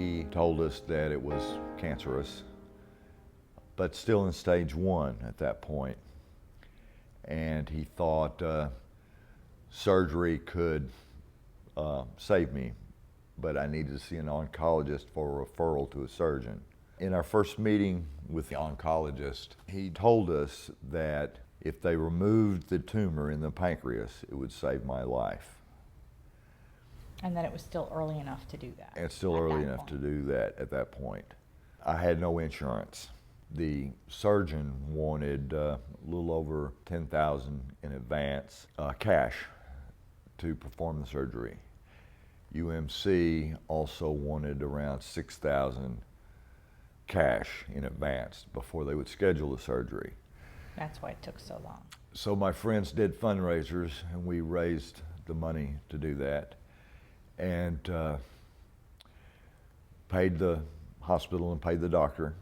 He told us that it was cancerous, but still in stage 1 at that point. And he thought surgery could save me, but I needed to see an oncologist for a referral to a surgeon. In our first meeting with the oncologist, he told us that if they removed the tumor in the pancreas, it would save my life. And that it was still early enough to do that. It's still early enough to do that at that point. I had no insurance. The surgeon wanted a little over $10,000 in advance, cash, to perform the surgery. UMC also wanted around $6,000 cash in advance before they would schedule the surgery. That's why it took so long. So my friends did fundraisers, and we raised the money to do that, and paid the hospital and paid the doctor,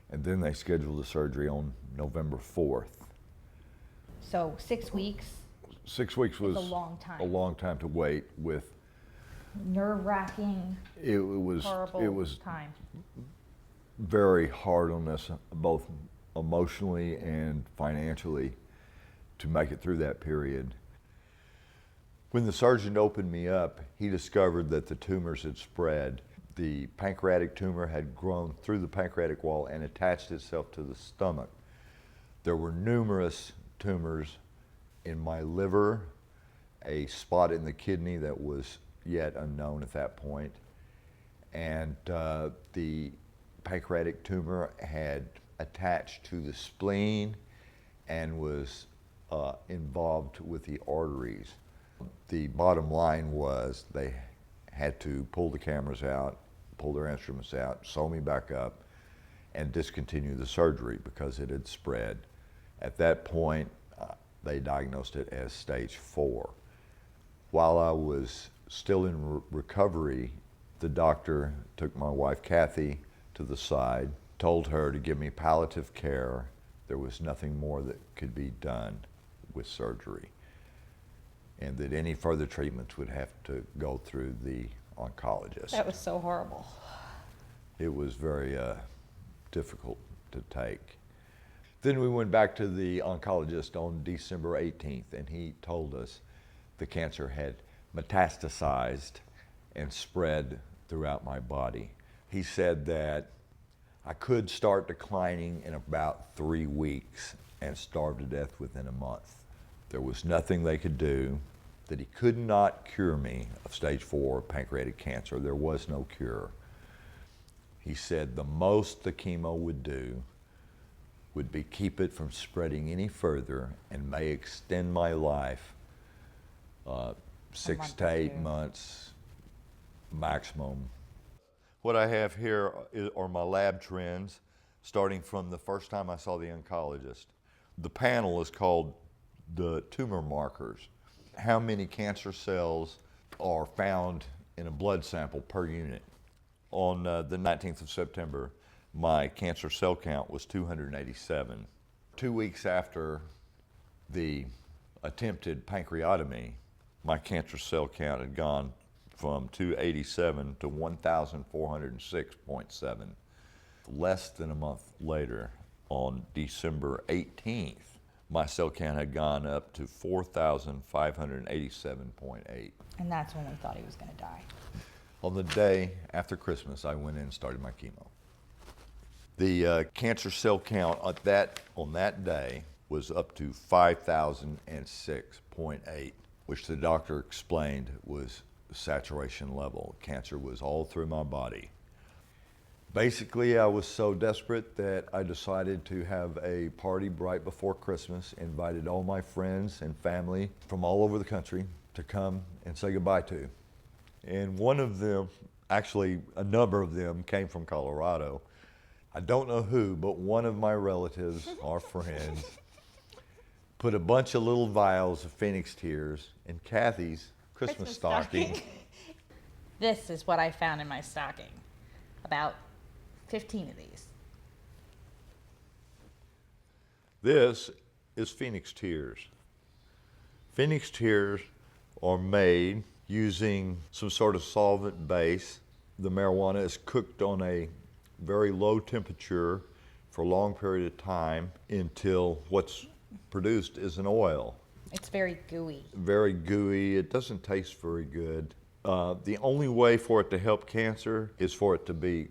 and then they scheduled the surgery on November 4th. So 6 weeks? 6 weeks was a long time. A long time to wait with. Nerve-wracking, Horrible time. Very hard on us, both emotionally and financially, to make it through that period. When the surgeon opened me up, he discovered that the tumors had spread. The pancreatic tumor had grown through the pancreatic wall and attached itself to the stomach. There were numerous tumors in my liver, a spot in the kidney that was yet unknown at that point, and the pancreatic tumor had attached to the spleen and was involved with the arteries. The bottom line was they had to pull the cameras out, pull their instruments out, sew me back up, and discontinue the surgery because it had spread. At that point, they diagnosed it as stage 4. While I was still in recovery, the doctor took my wife Kathy to the side, told her to give me palliative care. There was nothing more that could be done with surgery, and that any further treatments would have to go through the oncologist. That was so horrible. It was very difficult to take. Then we went back to the oncologist on December 18th, and he told us the cancer had metastasized and spread throughout my body. He said that I could start declining in about 3 weeks and starve to death within a month. There was nothing they could do, that he could not cure me of stage 4 pancreatic cancer. There was no cure. He said the most the chemo would do would be keep it from spreading any further and may extend my life 6 to 8 months maximum. What I have here are my lab trends starting from the first time I saw the oncologist. The panel is called the tumor markers. How many cancer cells are found in a blood sample per unit? On the 19th of September, my cancer cell count was 287. 2 weeks after the attempted pancreatomy, my cancer cell count had gone from 287 to 1,406.7. Less than a month later, on December 18th, my cell count had gone up to 4,587.8. And that's when we thought he was going to die. On the day after Christmas, I went in and started my chemo. The cancer cell count on that day was up to 5,006.8, which the doctor explained was saturation level. Cancer was all through my body. Basically, I was so desperate that I decided to have a party right before Christmas, invited all my friends and family from all over the country to come and say goodbye to. And one of them, actually a number of them, came from Colorado. I don't know who, but one of my relatives, our friends, put a bunch of little vials of Phoenix tears in Kathy's Christmas stocking. This is what I found in my stocking. About 15 of these. This is Phoenix tears. Phoenix tears are made using some sort of solvent base The marijuana is cooked on a very low temperature for a long period of time until what's produced is an oil. It's very gooey. Very gooey. It doesn't taste very good. The only way for it to help cancer is for it to be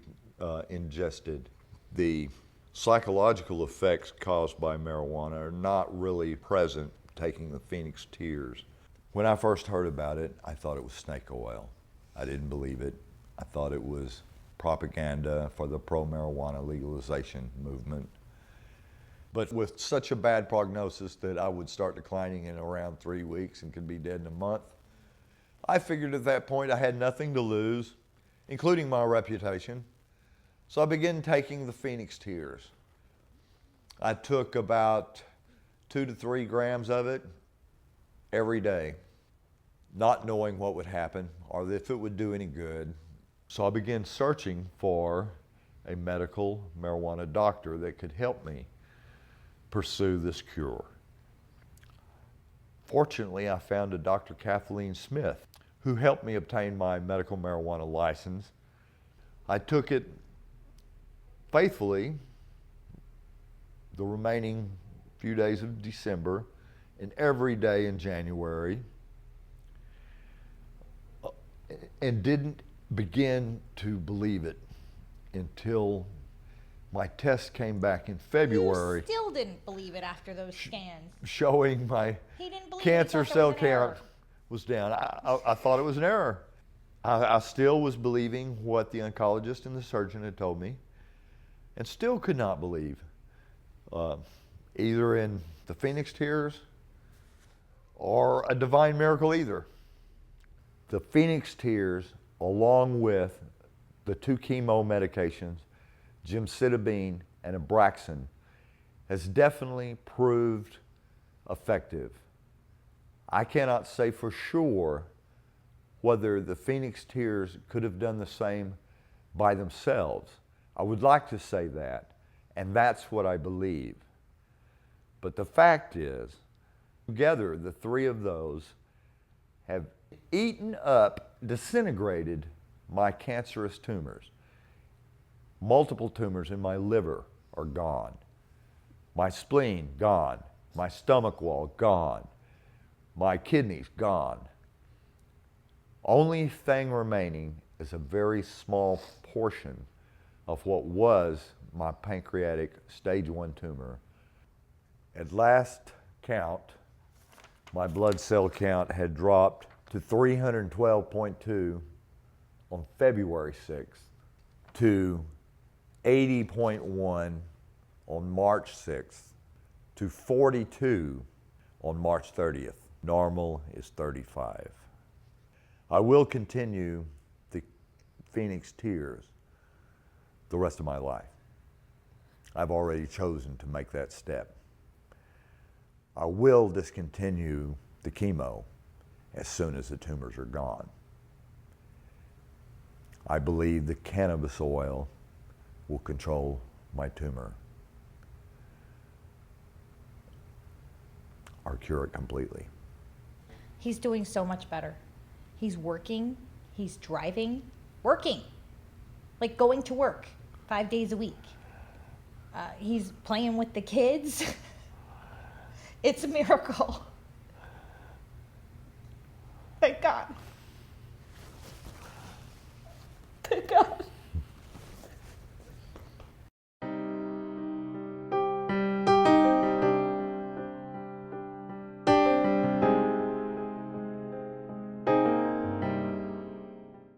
ingested. The psychological effects caused by marijuana are not really present taking the Phoenix tears. When I first heard about it, I thought it was snake oil. I didn't believe it. I thought it was propaganda for the pro-marijuana legalization movement. But with such a bad prognosis that I would start declining in around 3 weeks and could be dead in a month, I figured at that point I had nothing to lose, including my reputation. So I began taking the Phoenix tears. I took about 2 to 3 grams of it every day, not knowing what would happen or if it would do any good. So I began searching for a medical marijuana doctor that could help me pursue this cure. Fortunately, I found a Dr. Kathleen Smith who helped me obtain my medical marijuana license. I took it faithfully the remaining few days of December and every day in January, and didn't begin to believe it until my test came back in February. You still didn't believe it after those scans. Showing my He didn't believe cancer it. He thought cell there was an error. count was down. I thought it was an error. I still was believing what the oncologist and the surgeon had told me, and still could not believe either in the Phoenix tears or a divine miracle either. The Phoenix tears, along with the 2 chemo medications, gemcitabine and Abraxane, has definitely proved effective. I cannot say for sure whether the Phoenix tears could have done the same by themselves. I would like to say that, and that's what I believe. But the fact is, together, the 3 of those have eaten up, disintegrated my cancerous tumors. Multiple tumors in my liver are gone. My spleen, gone. My stomach wall, gone. My kidneys, gone. Only thing remaining is a very small portion of what was my pancreatic stage 1 tumor. At last count, my blood cell count had dropped to 312.2 on February 6th, to 80.1 on March 6th, to 42 on March 30th. Normal is 35. I will continue the Phoenix tears the rest of my life. I've already chosen to make that step. I will discontinue the chemo as soon as the tumors are gone. I believe the cannabis oil will control my tumor or cure it completely. He's doing so much better. He's working, he's driving, working, like going to work 5 days a week. He's playing with the kids. It's a miracle. Thank God.